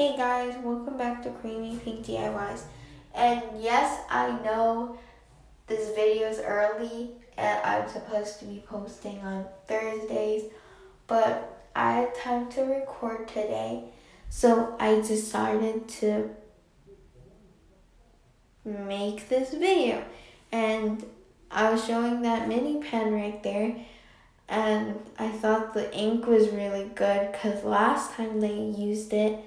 Hey guys, welcome back to Creamy Pink DIYs. And yes, I know this video is early and I'm supposed to be posting on Thursdays, but I had time to record today, so I decided to make this video. And I was showing that mini pen right there, and I thought the ink was really good because last time they used it,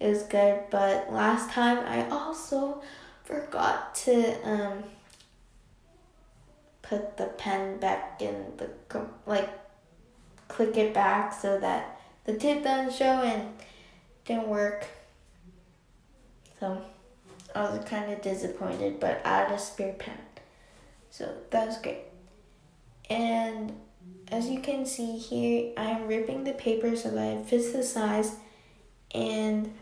it was good, but last time I also forgot to put the pen back in the, click it back so that the tip doesn't show and didn't work. So I was kind of disappointed, but I had a spare pen. So that was great. And as you can see here, I'm ripping the paper so that it fits the size, and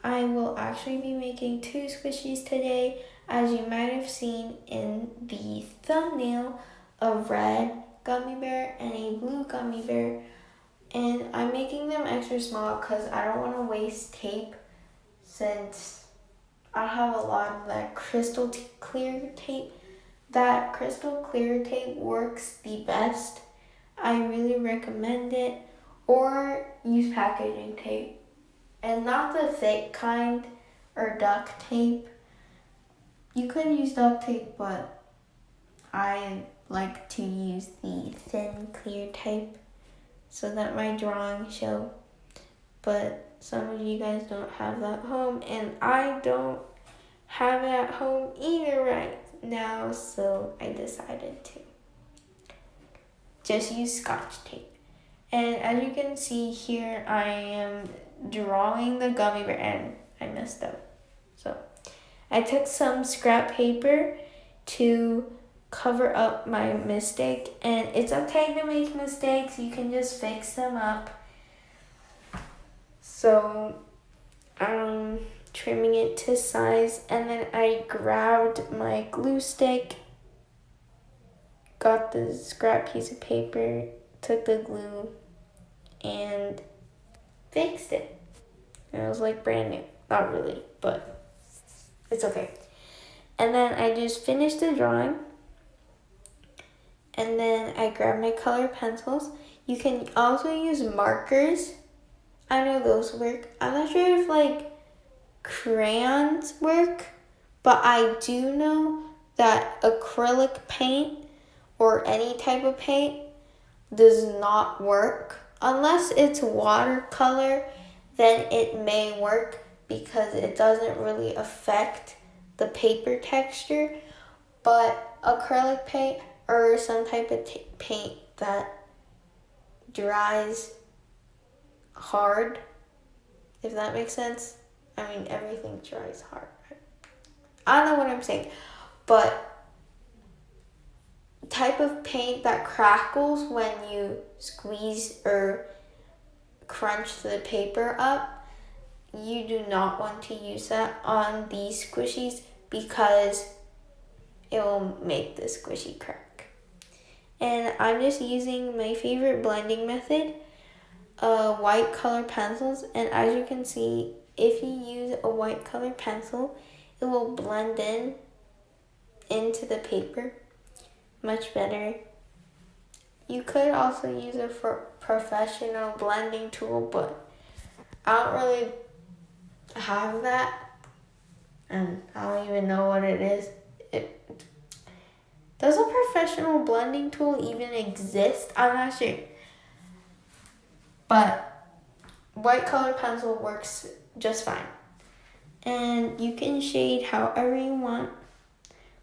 I will actually be making 2 squishies today, as you might have seen in the thumbnail, a red gummy bear and a blue gummy bear. And I'm making them extra small because I don't want to waste tape, since I have a lot of that crystal clear tape. That crystal clear tape works the best. I really recommend it. Or use packaging tape. And not the thick kind or duct tape. You could use duct tape, but I like to use the thin clear tape so that my drawings show. But some of you guys don't have that at home, and I don't have it at home either right now, so I decided to just use Scotch tape. And as you can see here, I am drawing the gummy bear, and I messed up. So I took some scrap paper to cover up my mistake, and it's okay to make mistakes. You can just fix them up. So I'm trimming it to size, and then I grabbed my glue stick, got the scrap piece of paper, took the glue, and fixed it. And it was like brand new. Not really, but it's okay. And then I just finished the drawing, and then I grabbed my color pencils. You can also use markers. I know those work. I'm not sure if crayons work, but I do know that acrylic paint or any type of paint does not work. Unless it's watercolor, then it may work because it doesn't really affect the paper texture. But acrylic paint or some type of paint that dries hard, if that makes sense. I mean, everything dries hard. I don't know what I'm saying, but type of paint that crackles when you squeeze or crunch the paper up, you do not want to use that on these squishies because it will make the squishy crack. And I'm just using my favorite blending method, white color pencils. And as you can see, if you use a white color pencil, it will blend into the paper much better. You could also use a professional blending tool, but I don't really have that, and I don't even know what it is. Does a professional blending tool even exist? I'm not sure. But white color pencil works just fine. And you can shade however you want,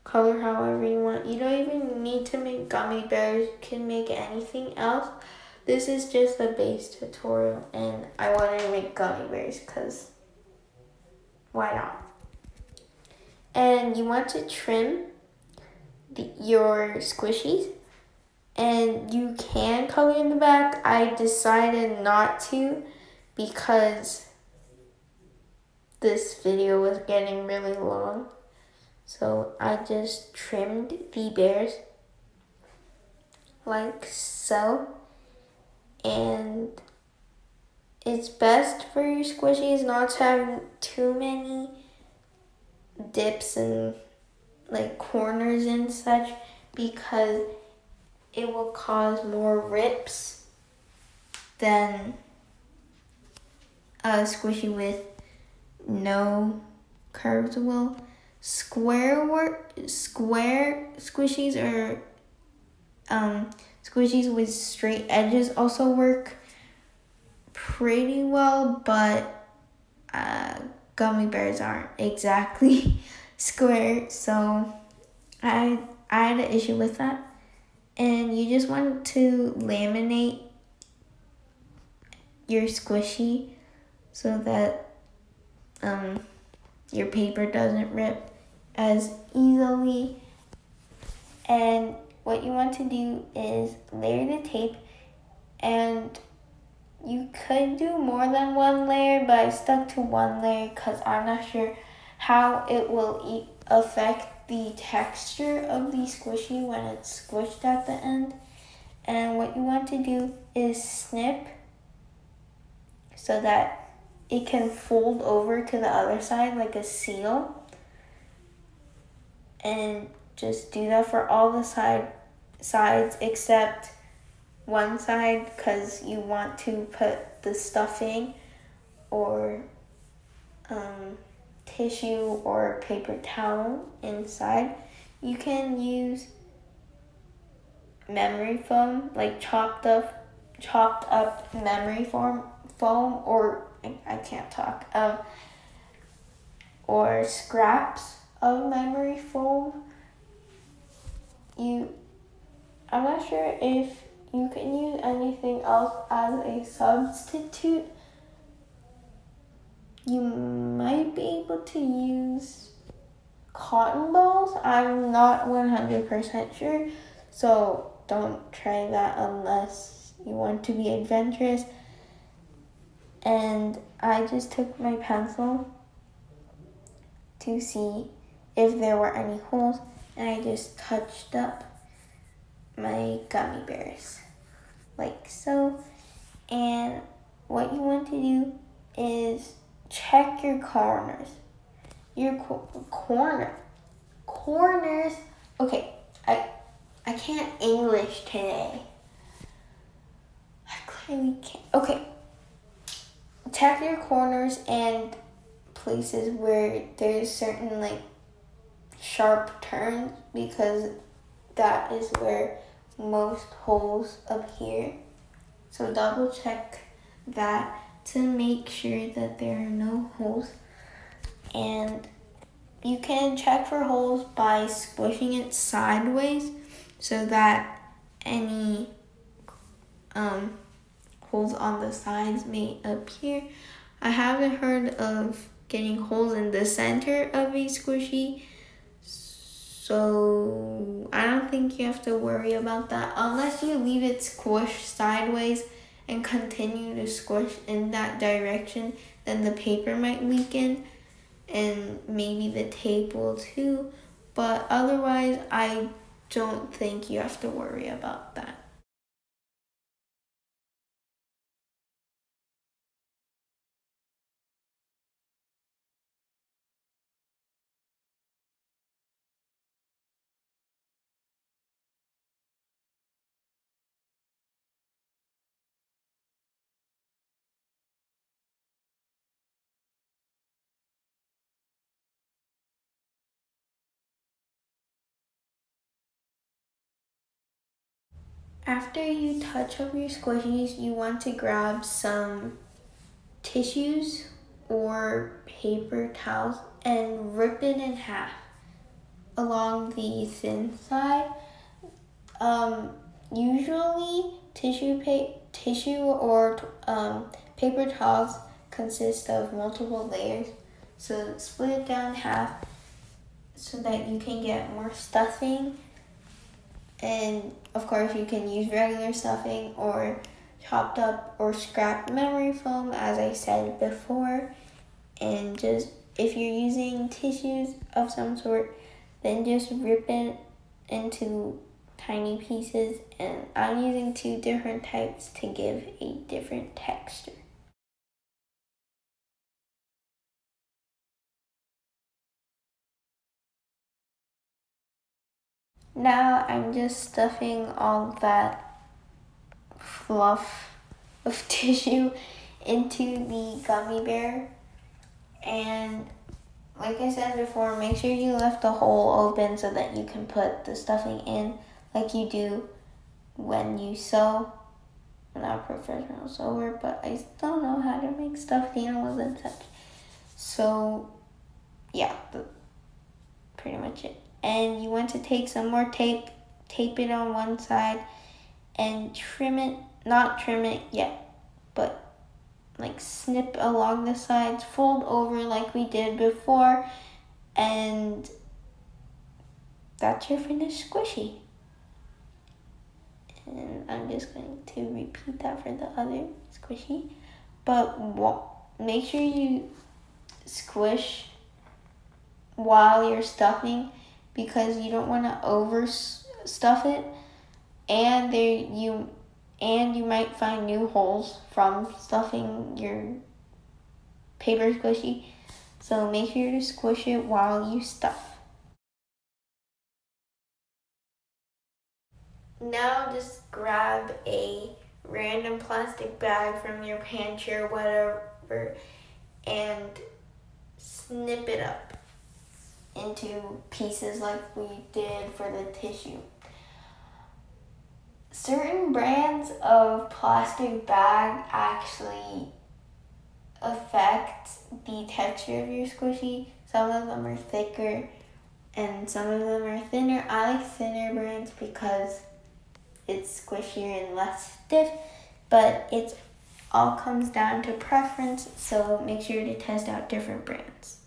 color however you want. You don't even need to make gummy bears. You can make anything else. This is just a base tutorial, and I wanted to make gummy bears because why not? And you want to trim your squishies, and you can color in the back. I decided not to because this video was getting really long. So I just trimmed the bears like so, and it's best for your squishies not to have too many dips and like corners and such, because it will cause more rips than a squishy with no curves will. Square squishies or squishies with straight edges also work pretty well, but gummy bears aren't exactly square, so I had an issue with that. And you just want to laminate your squishy so that your paper doesn't rip as easily. And what you want to do is layer the tape, and you could do more than one layer, but I stuck to one layer because I'm not sure how it will affect the texture of the squishy when it's squished at the end. And what you want to do is snip so that it can fold over to the other side like a seal. And just do that for all the sides except one side, because you want to put the stuffing or tissue or paper towel inside. You can use memory foam, like chopped up memory foam, or I can't talk, or scraps of memory foam. I'm not sure if you can use anything else as a substitute. You might be able to use cotton balls. I'm not 100% sure, so don't try that unless you want to be adventurous. And I just took my pencil to see if there were any holes, and I just touched up my gummy bears like so. And what you want to do is check your corners. Your corners. Okay, I can't English today. I clearly can't. Okay, check your corners and places where there's certain like sharp turns, because that is where most holes appear. So double check that to make sure that there are no holes. And you can check for holes by squishing it sideways so that any holes on the sides may appear. I haven't heard of getting holes in the center of a squishy, so I don't think you have to worry about that unless you leave it squished sideways and continue to squish in that direction. Then the paper might weaken and maybe the tape will too, but otherwise I don't think you have to worry about that. After you touch up your squishies, you want to grab some tissues or paper towels and rip it in half along the thin side. Usually tissue or paper towels consist of multiple layers, so split it down half so that you can get more stuffing. And of course you can use regular stuffing or chopped up or scrapped memory foam, as I said before. And just if you're using tissues of some sort, then just rip it into tiny pieces, and I'm using 2 different types to give a different texture. Now I'm just stuffing all that fluff of tissue into the gummy bear. And like I said before, make sure you left the hole open so that you can put the stuffing in like you do when you sew. I'm not a professional sewer, but I still know how to make stuffed animals and such. So yeah, that's pretty much it. And you want to take some more tape it on one side, and trim it, not trim it yet, but like snip along the sides, fold over like we did before, and that's your finished squishy. And I'm just going to repeat that for the other squishy. But make sure you squish while you're stuffing, because you don't want to over stuff it, and you might find new holes from stuffing your paper squishy. So make sure to squish it while you stuff. Now just grab a random plastic bag from your pantry or whatever and snip it up into pieces like we did for the tissue. Certain brands of plastic bag actually affect the texture of your squishy. Some of them are thicker and some of them are thinner. I like thinner brands because it's squishier and less stiff, but it all comes down to preference, so make sure to test out different brands.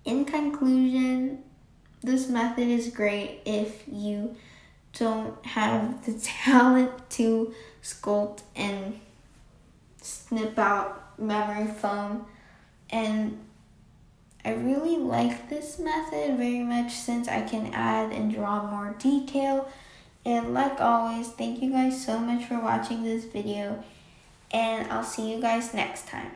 In conclusion, this method is great if you don't have the talent to sculpt and snip out memory foam. And I really like this method very much since I can add and draw more detail. And like always, thank you guys so much for watching this video, and I'll see you guys next time.